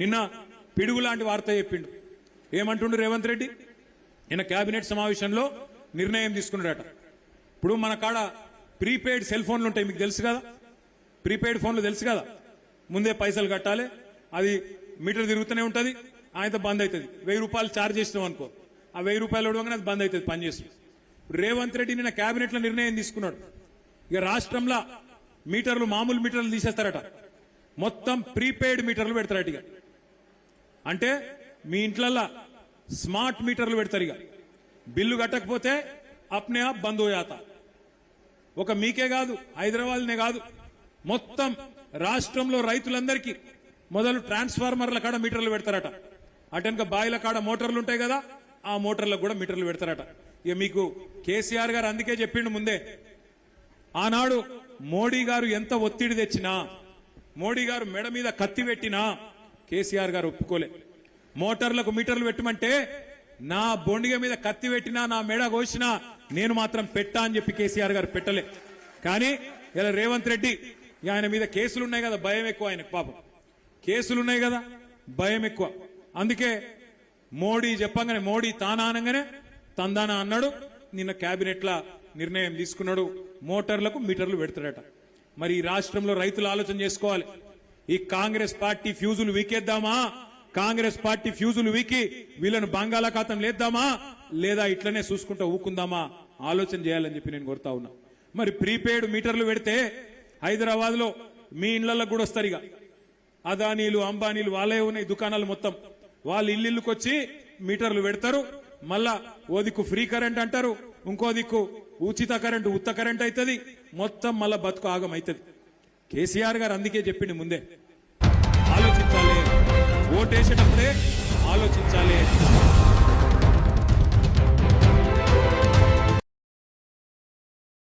నిన్న పిడుగు లాంటి వార్త చెప్పిండు. ఏమంటుండు రేవంత్ రెడ్డి? నిన్న కేబినెట్ సమావేశంలో నిర్ణయం తీసుకున్నాడట. ఇప్పుడు మన కాడ ప్రీపెయిడ్ సెల్ ఫోన్లు ఉంటాయి, మీకు తెలుసు కదా. ప్రీపెయిడ్ ఫోన్లు తెలుసు కదా, ముందే పైసలు కట్టాలి, అది మీటర్ తిరుగుతూనే ఉంటుంది, ఆయనతో బంద్ అవుతుంది. 1000 రూపాయలు ఛార్జ్ చేసినాం అనుకో, ఆ 1000 రూపాయలు ఇవ్వగానే అది బంద్ అవుతుంది పనిచేస్తుంది. రేవంత్ రెడ్డి నిన్న కేబినెట్ లో నిర్ణయం తీసుకున్నాడు. ఇక రాష్ట్రంలో మీటర్లు, మామూలు మీటర్లు తీసేస్తారట, మొత్తం ప్రీపెయిడ్ మీటర్లు పెడతారట. ఇక అంటే మీ ఇంట్లల్లో స్మార్ట్ మీటర్లు పెడతారు. ఇక బిల్లు కట్టకపోతే అప్నే ఆప్ బంద్ హోయాతా. ఒక మీకే కాదు, హైదరాబాద్నే కాదు, మొత్తం రాష్ట్రంలో రైతులందరికీ మొదలు ట్రాన్స్ఫార్మర్ల కాడ మీటర్లు పెడతారట. అటెనక బాయిల కాడ మోటార్లు ఉంటాయి కదా, ఆ మోటార్లకు కూడా మీటర్లు పెడతారట. ఇక మీకు కేసీఆర్ గారు అందుకే చెప్పిండు ముందే, ఆనాడు మోడీ గారు ఎంత ఒత్తిడి తెచ్చినా, మోడీ గారు మెడ మీద కత్తి పెట్టినా కేసీఆర్ గారు ఒప్పుకోలే. మోటార్లకు మీటర్లు పెట్టమంటే నా బొండిగ మీద కత్తి పెట్టినా, నా మెడ కోసినా నేను మాత్రం పెట్టా అని చెప్పి కేసీఆర్ గారు పెట్టలే. కానీ ఇలా రేవంత్ రెడ్డి ఆయన మీద కేసులు ఉన్నాయి కదా, భయం ఎక్కువ ఆయనకు. పాపం కేసులున్నాయి కదా, భయం ఎక్కువ. అందుకే మోడీ చెప్పంగానే, మోడీ తానా అనగానే తందానా అన్నాడు. నిన్న కేబినెట్ లా నిర్ణయం తీసుకున్నాడు, మోటార్లకు మీటర్లు పెడతాడట. మరి ఈ రాష్ట్రంలో రైతులు ఆలోచన చేసుకోవాలి. ఈ కాంగ్రెస్ పార్టీ ఫ్యూజులు వీకేద్దామా? కాంగ్రెస్ పార్టీ ఫ్యూజులు వీకి వీళ్ళను బంగాళాఖాతం లేద్దామా, లేదా ఇట్లనే చూసుకుంటూ ఊకుందామా? ఆలోచన చేయాలని చెప్పి నేను కోరుతా ఉన్నా. మరి ప్రీపెయిడ్ మీటర్లు పెడితే హైదరాబాద్ లో మీ ఇళ్లకు కూడా వస్తారు. ఇక అదానీలు, అంబానీలు వాళ్ళే ఉన్నాయి దుకాణాలు మొత్తం, వాళ్ళు ఇల్లుకి వచ్చి మీటర్లు పెడతారు. మళ్ళా ఓ దిక్కు ఫ్రీ కరెంట్ అంటారు, ఇంకో దిక్కు ఉచిత కరెంట్, ఉత్త కరెంట్ అవుతుంది, మొత్తం మళ్ళా బతుకు ఆగం అవుతుంది. కేసీఆర్ గారు అందుకే చెప్పిండు ముందే, ఆలోచించాలి, ఓటేసేటప్పుడే ఆలోచించాలి.